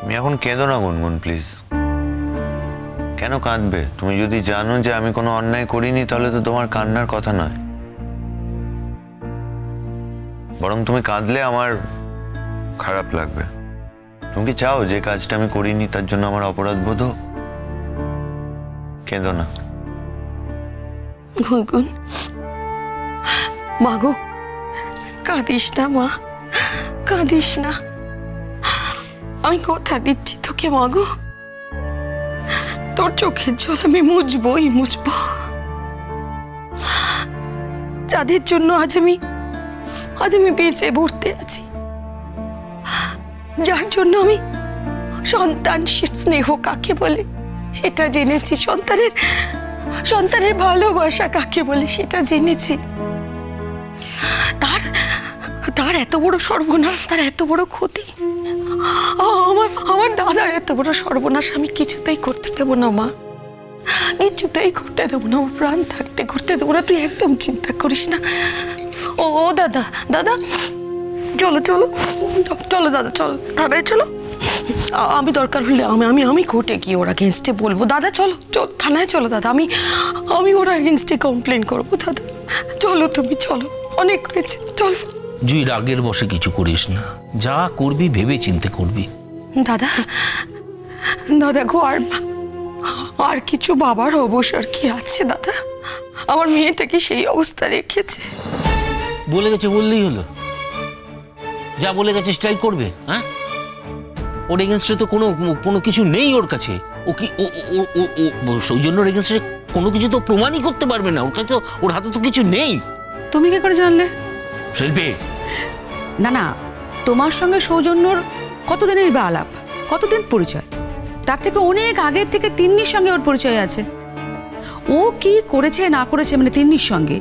তুমি এখন কেঁদো না গুনগুন, প্লিজ। কেন কাঁদবে? তুমি যদি জানো যে আমি কোনো অন্যায় করিনি তাহলে তো তোমার কান্নার কথা নয়। বরং তুমি কাঁদলে আমার খারাপ লাগবে। তুমি কি চাও যে কাজটা আমি করিনি তার জন্য আমার অপরাধ বোধ হোক? কেঁদো না গুনগুন। মা গো, কাঁদিস না মা, কাঁদিস না। আমি কথা দিচ্ছি তোকে মা গো, তোর চোখের জল আমি মুছবই মুছবো। যাদের জন্য আজ আমি বেঁচে বসতে আছি, যার জন্য আমি সন্তান স্নেহ কাকে বলে সেটা জেনেছি, সন্তানের ভালোবাসা কাকে বলে সেটা জেনেছি। তার এত বড় সর্বনাশ, তার এত বড় ক্ষতি, আমার দাদার এত বড় সর্বনাশ আমি কিছুতেই করতে দেব না মা, কিছুতেই করতে দেবো না। আমার প্রাণ থাকতে করতে দেবো না, তুই একদম চিন্তা করিস না। ও দাদা, দাদা চলো চলো চলো দাদা, চলো দাদা, চলো। আমি দরকার হলে আমি কোর্টে গিয়ে ওর এগেনস্টে বলবো। দাদা চলো, থানায় চলো দাদা, আমি ওর এগেনস্টে কমপ্লেন করবো। দাদা চলো, তুমি চলো, অনেক হয়েছে, চলো। জুই, রাগের বসে কিছু করিস না, যা করবি ভেবে চিন্তে করবি। দাদা দাদা গো, আর কিছু বাবার অবসর কি আছে দাদা? আমার মেয়েটাকে সেই অবস্থা রেখেছে। বলে গেছে বললেই হলো, যা বলে গেছে সেটাই করবে। হ্যাঁ, ওর এগেনস্টে তো কোনো কিছু নেই ওর কাছে। ও কি সৌজন্যর এগেনস্টে কোনো কিছু তো প্রমাণই করতে পারবে না, ওর কাছে তো, ওর হাতে তো কিছু নেই। তুমি কি করে জানলে? শিল্পী, না না, তোমার সঙ্গে সৌজন্যর কতদিনের বা আলাপ, কতদিন পরিচয়? তার থেকে অনেক আগের থেকে তিন্নির সঙ্গে ওর পরিচয় আছে। ও কি করেছে না করেছে মানে তিন্নির সঙ্গে,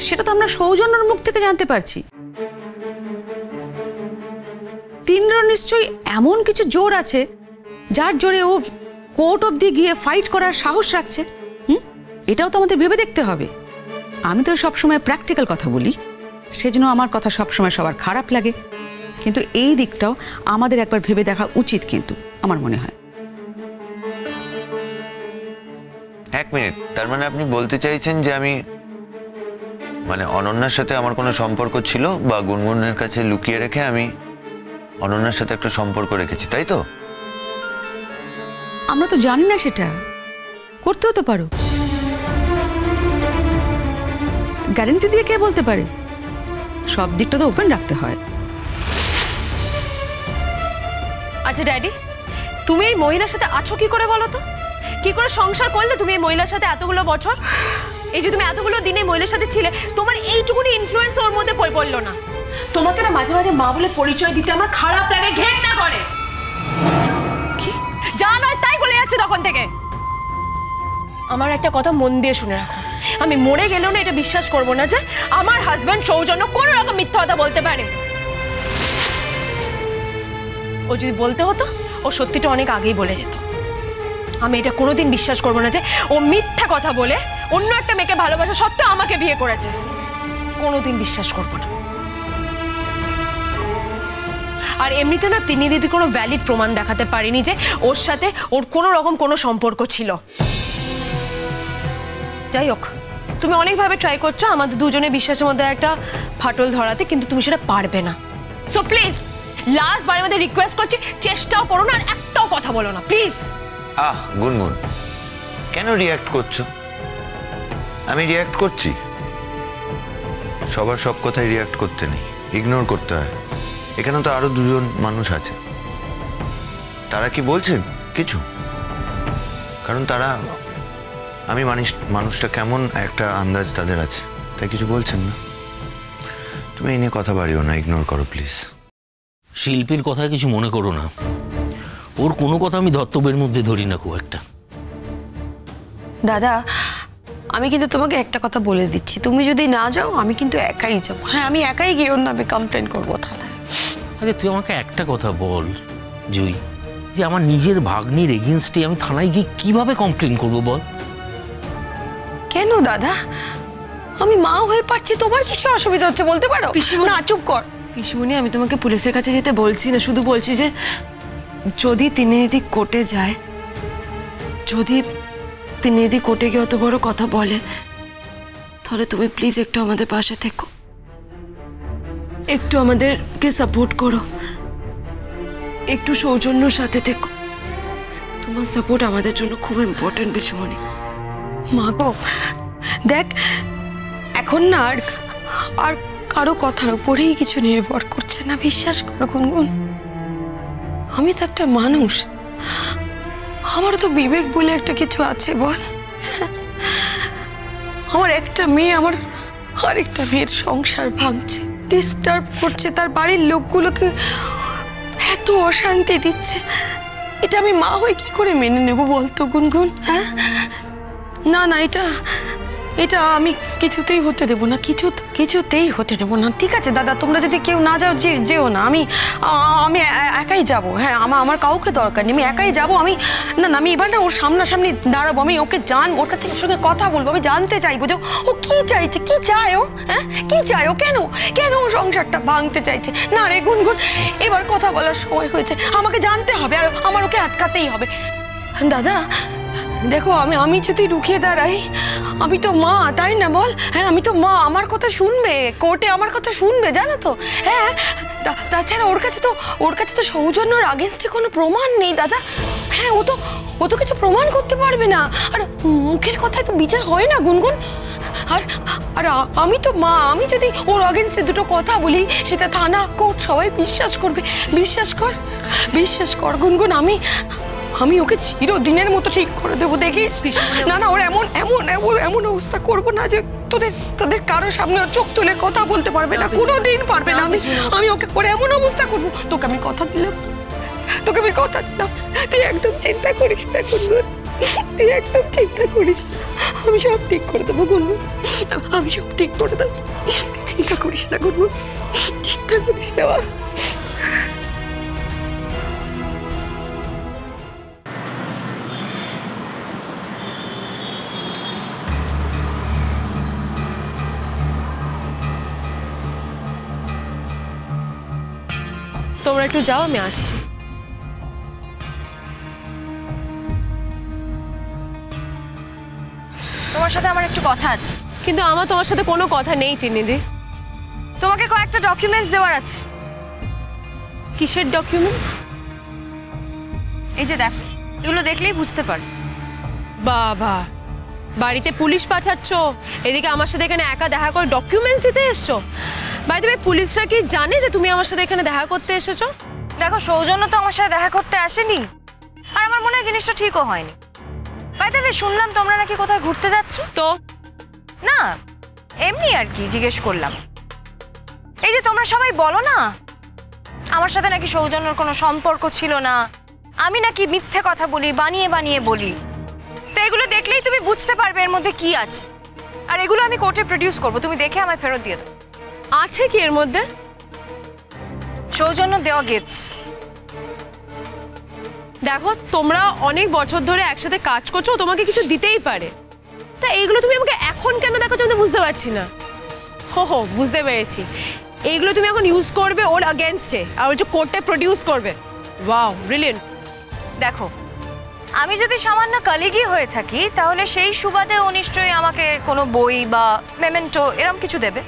সেটা তো আমরা সৌজন্যর মুখ থেকে জানতে পারছি। তিন্নির নিশ্চয়ই এমন কিছু জোর আছে যার জোরে ও কোর্ট অবধি গিয়ে ফাইট করার সাহস রাখছে। এটাও তো আমাদের ভেবে দেখতে হবে। আমি তো সবসময় প্র্যাকটিক্যাল কথা বলি, সেজন্য আমার কথা সবসময় সবার খারাপ লাগে, কিন্তু এই দিকটাও আমাদের একবার ভেবে দেখা উচিত কিন্তু আমার মনে হয়। এক মিনিট, তার মানে আপনি বলতে চাইছেন যে আমি অনন্যার সাথে আমার কোনো সম্পর্ক ছিল বা গুনগুনের কাছে লুকিয়ে রেখে আমি অনন্যার সাথে একটা সম্পর্ক রেখেছি, তাই তো? আমরা তো জানি না, সেটা করতেও তো পারো। গ্যারান্টি দিয়ে কে বলতে পারে? সব দিকটা তো ওপেন রাখতে হয়। আচ্ছা ড্যাডি, তুমি এই মহিলার সাথে আছো কি করে বলো তো? কি করে সংসার করলে তুমি এই মহিলার সাথে এতগুলো বছর? এই যে তুমি এতগুলো দিন এই মহিলার সাথে ছিলে, তোমার এইটুকুনি ইনফ্লুয়েন্স ওর মধ্যে পড়লো না? তোমাকে না মাঝে মাঝে মা বলে পরিচয় দিতে আমার খারাপ লাগে, ঘেন্না করে। কি যা নয় তাই বলে যাচ্ছে তখন থেকে। আমার একটা কথা মন দিয়ে শুনে রাখো, আমি মরে গেলেও না এটা বিশ্বাস করবো না যে আমার হাজব্যান্ড সৌজন্য কোনো রকম মিথ্যা কথা বলতে পারে। ও যদি বলতে হতো ও সত্যিটা অনেক আগেই বলে যেত। আমি এটা কোনোদিন বিশ্বাস করবো না যে ও মিথ্যা কথা বলে অন্য একটা মেয়েকে ভালোবাসা সত্ত্বেও আমাকে বিয়ে করেছে। কোনোদিন বিশ্বাস করবো না। আর এমনিতে না তিনি দিদি কোনো ভ্যালিড প্রমাণ দেখাতে পারেনি যে ওর সাথে ওর কোনো রকম কোনো সম্পর্ক ছিল। যাই হোক, তুমি অনেকভাবে ট্রাই করছো আমাদের দুজনের বিশ্বাসের মধ্যে একটা ফাটল ধরাতে, কিন্তু তুমি সেটা পারবে না। সো প্লিজ লাস্ট বারের মধ্যে রিকোয়েস্ট করছি, চেষ্টাও করো না আর একটাও কথা বলো না প্লিজ। গুনগুন, কেন রিঅ্যাক্ট করছো? আমি রিঅ্যাক্ট করছি? সবার সব কথায় রিঅ্যাক্ট করতে নেই, ইগনোর করতে হয়। এখানে তো আরো দুজন মানুষ আছে, তারা কি বলছেন কিছু? কারণ তারা, আমি মানুষটা কেমন একটা আন্দাজ তাদের আছে, তাই কিছু বলছেন না। তুমি এই নিয়ে কথা বাড়িও না, ইগনোর করো প্লিজ। শিল্পীর কথায় কিছু মনে করো না, ওর কোনো কথা আমি ধর্তব্যের মধ্যে ধরি না খুব একটা। দাদা, আমি কিন্তু তোমাকে একটা কথা বলে দিচ্ছি, তুমি যদি না যাও আমি কিন্তু একাই যাবো। হ্যাঁ, আমি একাই গিয়ে ওর নামে কমপ্লেন করবো থানায়। আচ্ছা তুই আমাকে একটা কথা বল জুই, যে আমার নিজের ভাগ্নির এগেইনস্টে আমি থানায় গিয়ে কিভাবে কমপ্লেন করবো বল? কেন দাদা, আমি মা হয়ে পাচ্ছি, তোমার কিছু অসুবিধা হচ্ছে বলতে পারো? না চুপ কর। পিসিমণি, আমি তোমাকে পুলিশের কাছে যেতে বলছি না, শুধু বলছি যে যদি তিনিদি কোর্টে যায়, যদি তিনিদি কোর্টে গিয়ে অত বড় কথা বলে, তাহলে তুমি প্লিজ একটু আমাদের পাশে থেকো, একটু আমাদেরকে সাপোর্ট করো, একটু সৌজন্যর সাথে থেকো। তোমার সাপোর্ট আমাদের জন্য খুব ইম্পর্টেন্ট পিসিমণি। মা গো, দেখ এখন না আর কারো কথার উপরেই কিছু নির্ভর করছে না, বিশ্বাস করো গুনগুন। আমি তো একটা মানুষ, আমারও তো বিবেক বলে একটা কিছু আছে বল। আমার একটা মেয়ে আমার আরেকটা মেয়ের সংসার ভাঙছে, ডিস্টার্ব করছে, তার বাড়ির লোকগুলোকে এত অশান্তি দিচ্ছে, এটা আমি মা হয়ে কি করে মেনে নেব বলতো গুনগুন? হ্যাঁ, না না, এটা আমি কিছুতেই হতে দেবো না, কিছুতেই হতে দেবো না। ঠিক আছে দাদা, তোমরা যদি কেউ না যাও যেও না, আমি একাই যাব। হ্যাঁ, আমার কাউকে দরকার নেই, আমি একাই যাব। আমি এবার না ওর সামনাসামনি দাঁড়াবো, আমি ওকে ওর কাছে সঙ্গে কথা বলবো, আমি জানতে চাইবো যে ও কি চাইছে, কি চায় ও, হ্যাঁ কি চায় ও, কেন ও সংসারটা ভাঙতে চাইছে। না রে গুনগুন, এবার কথা বলার সময় হয়েছে, আমাকে জানতে হবে আর আমার ওকে আটকাতেই হবে। দাদা দেখো, আমি যদি রুখিয়ে দাঁড়াই, আমি তো মা, তাই না বল? হ্যাঁ, আমি তো মা, আমার কথা শুনবে, কোর্টে আমার কথা শুনবে, জানো তো। হ্যাঁ, তাছাড়া ওর কাছে তো সৌজন্যর আগেনস্টে কোনো প্রমাণ নেই দাদা। হ্যাঁ, ও তো কিছু প্রমাণ করতে পারবে না, আর মুখের কথায় তো বিচার হয় না গুনগুন। আর আমি তো মা, আমি যদি ওর আগেনস্টে দুটো কথা বলি, সেটা থানা কোর্ট সবাই বিশ্বাস করবে। বিশ্বাস কর গুনগুন, আমি ওকে চিরদিনের মতো ঠিক করে দেবো, দেখিস। না ওর এমন অবস্থা করবো না যে তোদের কারোর সামনে চোখ তুলে কথা বলতে পারবে না, কোনোদিন পারবে না। আমি ওকে ওর এমন অবস্থা করবো, তোকে আমি কথা দিলাম, তুই একদম চিন্তা করিস না গুনগুন, তুই একদম চিন্তা করিস না, আমি সব ঠিক করে দেবো গুনগুন, আমি সব ঠিক করে দেবো, চিন্তা করিস না গুনগুন, চিন্তা করিস না। তোমরা একটু যাও, আমি আসছি। তোমার সাথে আমার একটু কথা আছে। কিন্তু আমার তোমার সাথে কোনো কথা নেই তিনিদি। তোমাকে কয়েকটা ডকুমেন্টস দেওয়ার আছে। কিসের ডকুমেন্টস? এই যে দেখো, এগুলো দেখলেই বুঝতে পারো। বাবা, বাড়িতে পুলিশ পাঠাচ্ছ, এদিকে আমার সাথে এখানে একা দেখা করে ডকুমেন্টস দিতে এসছো। বাই দ্য ওয়ে, পুলিশরা কি জানে যে তুমি আমার সাথে এখানে দেখা করতে এসেছো? দেখো, সৌজন্য তো আমার সাথে দেখা করতে আসেনি, আর আমার মনে হয় জিনিসটা ঠিকও হয়নি। বাই দ্য ওয়ে, শুনলাম তোমরা নাকি কোথায় ঘুরতে যাচ্ছ। তো না, এমনি আর কি জিজ্ঞেস করলাম। এই যে তোমরা সবাই বলো না আমার সাথে নাকি সৌজন্যর কোনো সম্পর্ক ছিল না, আমি নাকি মিথ্যে কথা বলি, বানিয়ে বলি, তো এগুলো দেখলেই তুমি বুঝতে পারবে এর মধ্যে কি আছে। আর এগুলো আমি কোর্টে প্রডিউস করবো, তুমি দেখে আমায় ফেরত দিয়ে দাও। আছে কি এর মধ্যে? সৌজন্য দেওয়া গিফটস। দেখো, তোমরা অনেক বছর ধরে একসাথে কাজ করছো, তোমাকে কিছু দিতেই পারে, তা এইগুলো তুমি আমাকে এখন কেন দেখাচ্ছ আমি তো বুঝতে পারছি না। হো বুঝতে পেরেছি, এইগুলো তুমি এখন ইউজ করবে ওর আগেনস্টে, আর ওই যে কোর্টে প্রডিউস করবে। Wow, brilliant. দেখো, আমি যদি সামান্য কলিগই হয়ে থাকি, তাহলে সেই সুবাদে ও নিশ্চয়ই আমাকে কোনো বই বা মেমেন্টো এরকম কিছু দেবে।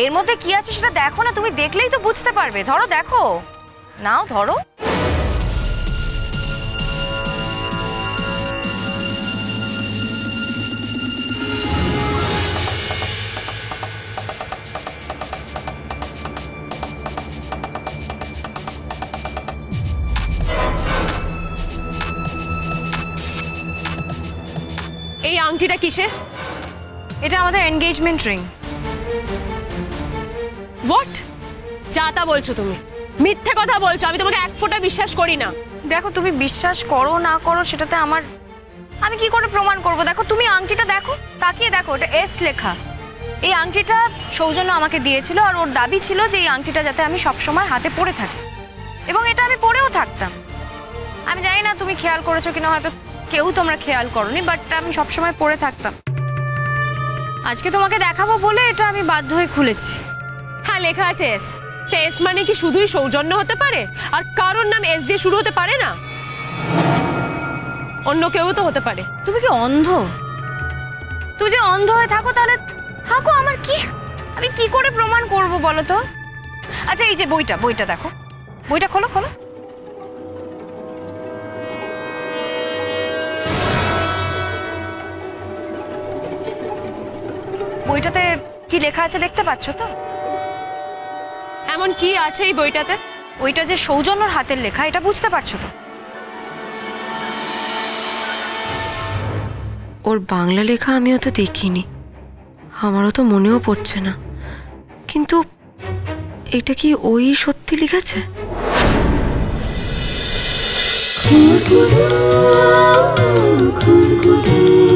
এর মধ্যে কি আছে সেটা দেখো না, তুমি দেখলেই তো বুঝতে পারবে। ধরো, দেখো, নাও ধরো। এই আংটিটা কিসের? এটা আমাদের এনগেজমেন্ট রিং। হোয়াট? যা তা বলছো তুমি, মিথ্যে কথা বলছো, আমি তোমাকে এক ফোঁটা বিশ্বাস করি না। দেখো, তুমি বিশ্বাস করো না করো সেটাতে আমি কি করে প্রমাণ করব? দেখো, তুমি আংটিটা দেখো, তাকিয়ে দেখো, এটা এস লেখা। এই আংটিটা সৌজন্য আমাকে দিয়েছিল, আর ওর দাবি ছিল যে এই আংটিটা যাতে আমি সবসময় হাতে পরে থাকি, এবং এটা আমি পরেও থাকতাম। আমি জানি না তুমি খেয়াল করেছো কিনা, হয়তো কেউ তোমরা খেয়াল করোনি, বাট আমি সবসময় পরে থাকতাম। আজকে তোমাকে দেখাবো বলে এটা আমি বাধ্য হয়ে খুলেছি। হ্যাঁ, লেখা আছে এস, একটা এস মানে কি শুধুই সৌজন্য হতে পারে? আর কারোর নাম এস দিয়ে শুরু হতে পারে না? অন্য কেউ তো হতে পারে। তুমি কি অন্ধ? তুমি যে অন্ধ হয়ে থাকো তাহলে থাকো, আমার কি, আমি কি করে প্রমাণ করব বলো তো? আচ্ছা এই যে বইটা দেখো, বইটা খোলো। বইটাতে কি লেখা আছে দেখতে পাচ্ছ তো? এমন কি আছে এই বইটাতে? ওইটা যে সৌজন্যর হাতের লেখা, এটা বুঝতে পারছো তো? ওর বাংলা লেখা আমিও তো দেখিনি, আমারও তো মনেও পড়ছে না, কিন্তু এটা কি ওই সত্যি লিখেছে? খুন খুন